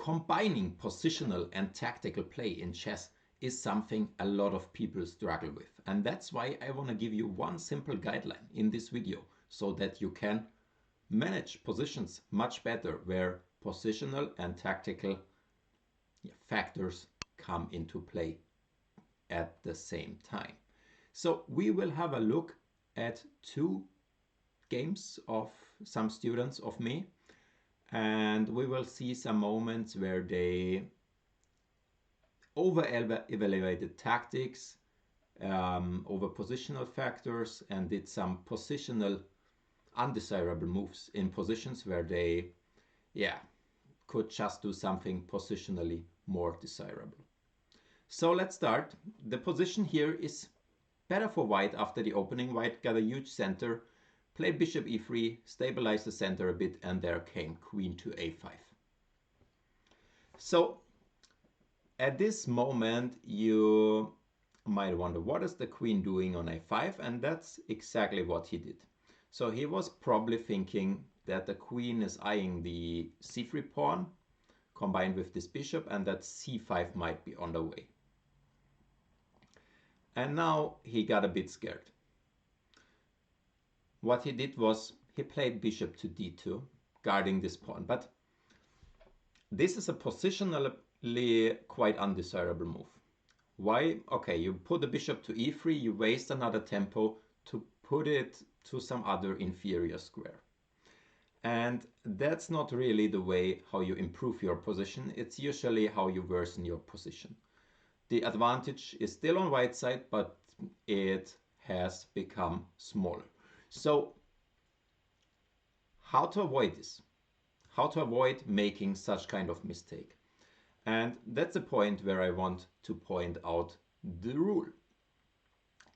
Combining positional and tactical play in chess is something a lot of people struggle with. And that's why I want to give you one simple guideline in this video so that you can manage positions much better where positional and tactical factors come into play at the same time. So we will have a look at two games of some students of me, and we will see some moments where they over evaluated tactics over positional factors and did some positional undesirable moves in positions where they could just do something positionally more desirable. So let's start. The position here is better for white after the opening. White got a huge center, played bishop e3, stabilized the center a bit, and there came queen to a5. So at this moment you might wonder, what is the queen doing on a5? And that's exactly what he did. So he was probably thinking that the queen is eyeing the c3 pawn combined with this bishop, and that c5 might be on the way. And now he got a bit scared. What he did was he played bishop to d2, guarding this pawn. But this is a positionally quite undesirable move. Why? Okay, you put the bishop to e3, you waste another tempo to put it to some other inferior square. And that's not really the way how you improve your position. It's usually how you worsen your position. The advantage is still on white side, but it has become smaller. So how to avoid this? How to avoid making such kind of mistake? And that's the point where I want to point out the rule.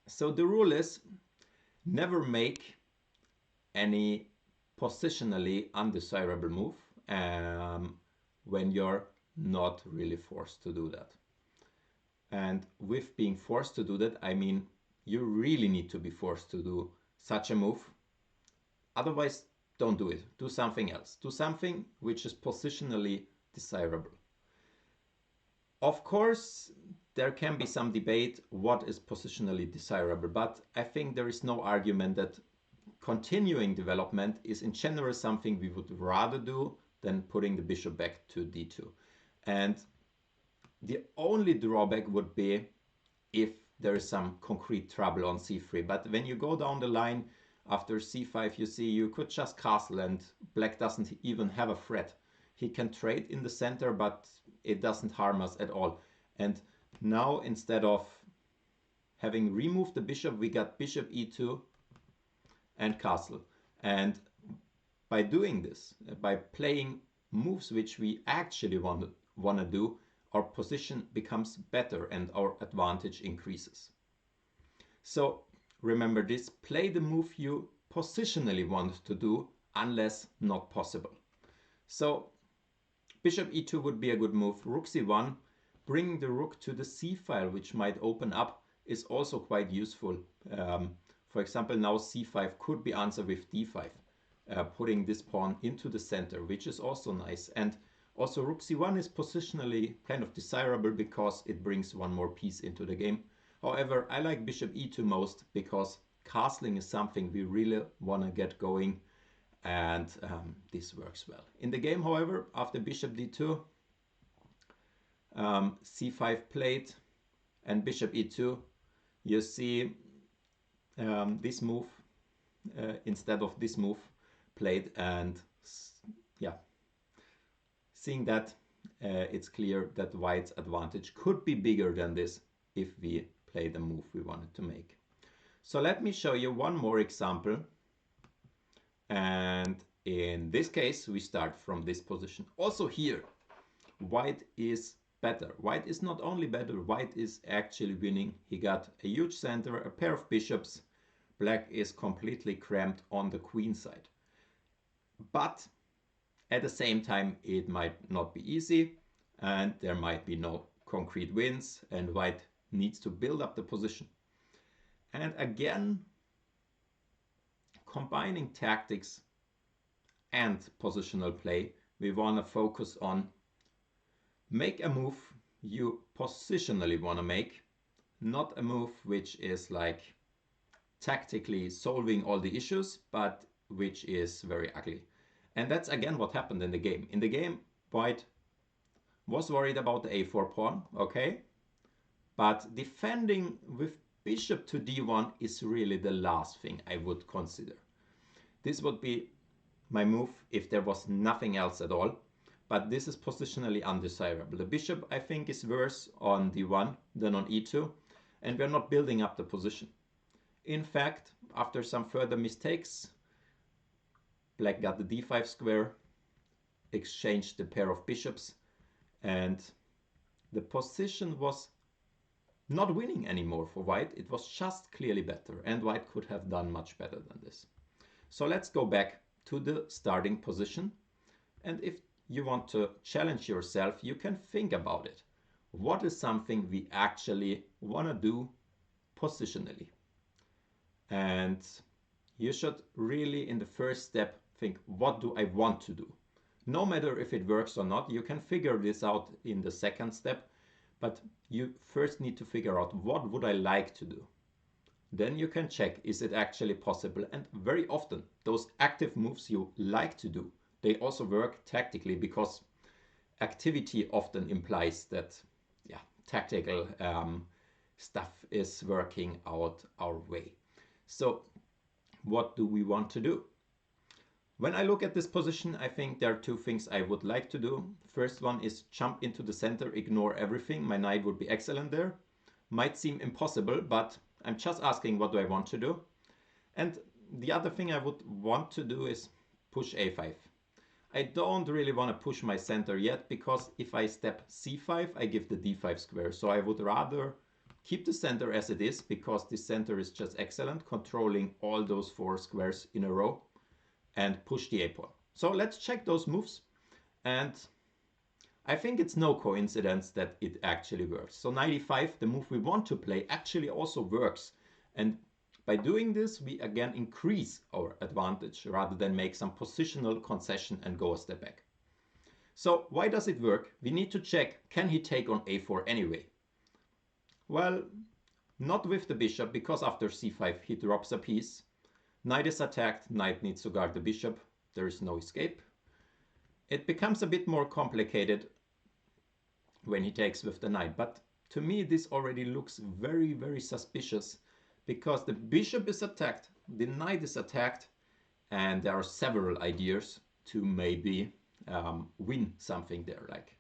So the rule is never make any positionally undesirable move when you're not really forced to do that. And with being forced to do that, I mean you really need to be forced to do such a move. Otherwise, don't do it. Do something else. Do something which is positionally desirable. Of course, there can be some debate what is positionally desirable, but I think there is no argument that continuing development is in general something we would rather do than putting the bishop back to d2. And the only drawback would be if there is some concrete trouble on c3. But when you go down the line after c5, you see you could just castle and black doesn't even have a threat. He can trade in the center, but it doesn't harm us at all. And now instead of having removed the bishop, we got bishop e2 and castle. And by doing this, by playing moves which we actually want to do, our position becomes better and our advantage increases. So remember this, play the move you positionally want to do unless not possible. So bishop e2 would be a good move. Rook c1, bringing the rook to the c file, which might open up, is also quite useful. For example, now c5 could be answered with d5, putting this pawn into the center, which is also nice. And also rook c1 is positionally kind of desirable because it brings one more piece into the game. However, I like bishop e2 most because castling is something we really want to get going, and this works well. In the game, however, after bishop d2, c5 played, and bishop e2, you see this move instead of this move played, and seeing that it's clear that white's advantage could be bigger than this if we play the move we wanted to make. So let me show you one more example, and in this case we start from this position. Also here white is better. White is not only better, white is actually winning. He got a huge center, a pair of bishops. Black is completely cramped on the queen side. But at the same time, it might not be easy, and there might be no concrete wins, and white needs to build up the position. And again, combining tactics and positional play, we want to focus on Make a move you positionally want to make, not a move which is like tactically solving all the issues, but which is very ugly. And that's again what happened in the game. In the game, White was worried about the a4 pawn, okay? But defending with bishop to d1 is really the last thing I would consider. This would be my move if there was nothing else at all. But this is positionally undesirable. The bishop, I think, is worse on d1 than on e2, and we're not building up the position. In fact, after some further mistakes, Black got the d5 square, exchanged the pair of bishops, and the position was not winning anymore for White. It was just clearly better, and White could have done much better than this. So let's go back to the starting position, and if you want to challenge yourself, you can think about it. What is something we actually want to do positionally? And you should really, in the first step, think, what do I want to do? No matter if it works or not, you can figure this out in the second step, but you first need to figure out, what would I like to do? Then you can check, is it actually possible? And very often, those active moves you like to do, they also work tactically, because activity often implies that, yeah, tactical stuff is working out our way. So what do we want to do? When I look at this position, I think there are two things I would like to do. First one is jump into the center, ignore everything. My knight would be excellent there. Might seem impossible, but I'm just asking, what do I want to do? And the other thing I would want to do is push a5. I don't really want to push my center yet, because if I step c5, I give the d5 square. So I would rather keep the center as it is, because the center is just excellent, controlling all those 4 squares in a row, and push the a pawn. So let's check those moves, and I think it's no coincidence that it actually works. So knight e5, the move we want to play, actually also works, and by doing this, we again increase our advantage rather than make some positional concession and go a step back. So why does it work? We need to check, can he take on a4 anyway? Well, not with the bishop, because after c5 he drops a piece. Knight is attacked, knight needs to guard the bishop, there is no escape. It becomes a bit more complicated when he takes with the knight, but to me this already looks very, very suspicious, because the bishop is attacked, the knight is attacked, and there are several ideas to maybe win something there, like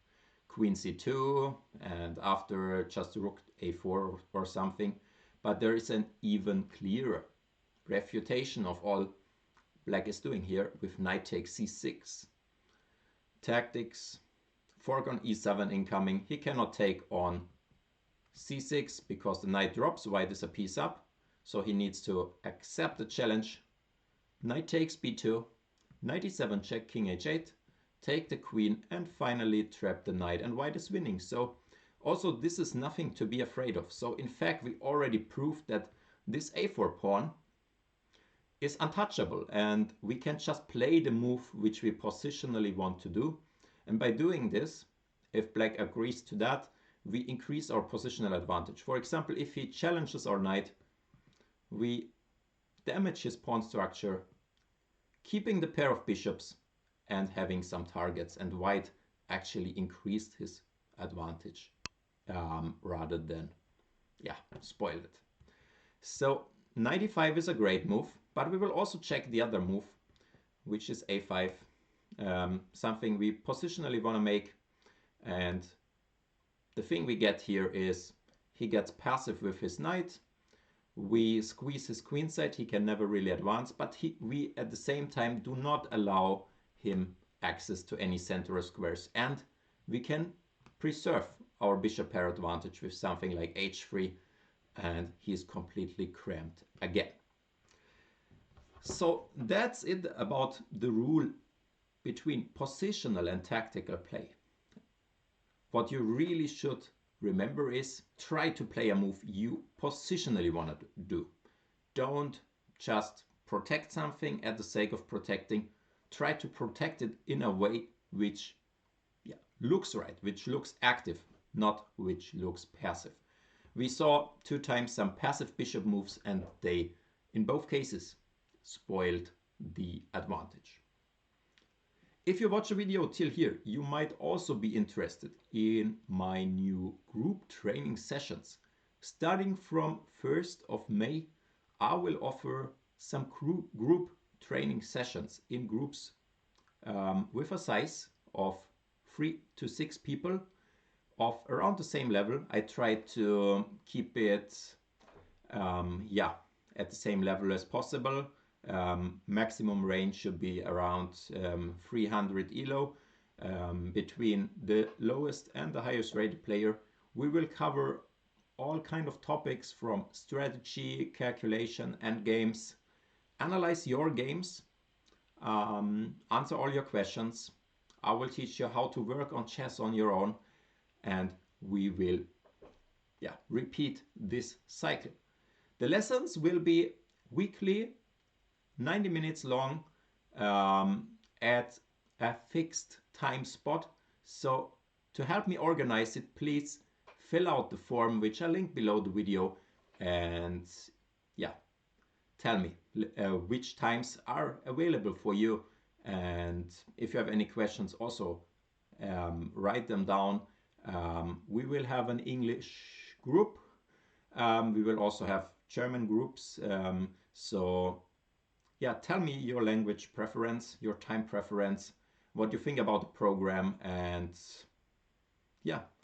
queen c2, and after just rook a4 or something. But there is an even clearer refutation of all Black is doing here with knight takes c6. Tactics, fork on e7 incoming. He cannot take on c6 because the knight drops, White is a piece up. So he needs to accept the challenge. Knight takes b2, knight e7 check, king h8, take the queen, and finally trap the knight, and White is winning. So also this is nothing to be afraid of. So in fact we already proved that this a4 pawn is untouchable, and we can just play the move which we positionally want to do. And by doing this, if Black agrees to that, we increase our positional advantage. For example, if he challenges our knight, we damage his pawn structure, keeping the pair of bishops and having some targets, and White actually increased his advantage rather than, yeah, spoil it. So knight e5 is a great move, but we will also check the other move, which is a5, something we positionally want to make. And the thing we get here is he gets passive with his knight. We squeeze his queen side, he can never really advance, but we at the same time do not allow him access to any center squares, and we can preserve our bishop pair advantage with something like h3, and he is completely cramped again. So that's it about the rule between positional and tactical play. What you really should remember is, try to play a move you positionally want to do. Don't just protect something at the sake of protecting. Try to protect it in a way which, yeah, looks right, which looks active, not which looks passive. We saw 2 times some passive bishop moves and they, in both cases, spoiled the advantage. If you watch the video till here, you might also be interested in my new group training sessions. Starting from 1st of May, I will offer some group training sessions in groups with a size of 3 to 6 people of around the same level. I try to keep it yeah, at the same level as possible. Maximum range should be around 300 elo. Between the lowest and the highest rated player, we will cover all kind of topics from strategy, calculation, and games. Analyze your games, answer all your questions. I will teach you how to work on chess on your own, and we will repeat this cycle. The lessons will be weekly, 90 minutes long, at a fixed time spot. So to help me organize it, please fill out the form which I link below the video, and tell me which times are available for you. And if you have any questions, also write them down. We will have an English group. We will also have German groups. So tell me your language preference, your time preference, what you think about the program, and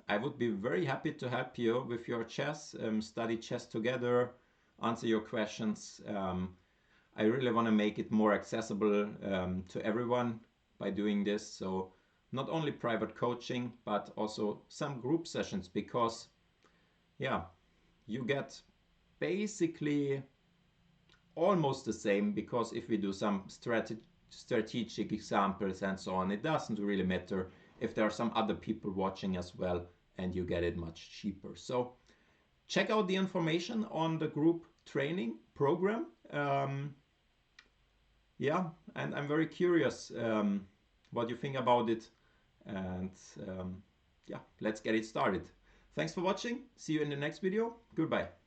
I would be very happy to help you with your chess, study chess together, answer your questions. I really want to make it more accessible to everyone by doing this. So not only private coaching, but also some group sessions, because you get basically almost the same, because if we do some strategic examples and so on, it doesn't really matter if there are some other people watching as well, and you get it much cheaper. So check out the information on the group training program. And I'm very curious what you think about it, and let's get it started. Thanks for watching. See you in the next video. Goodbye.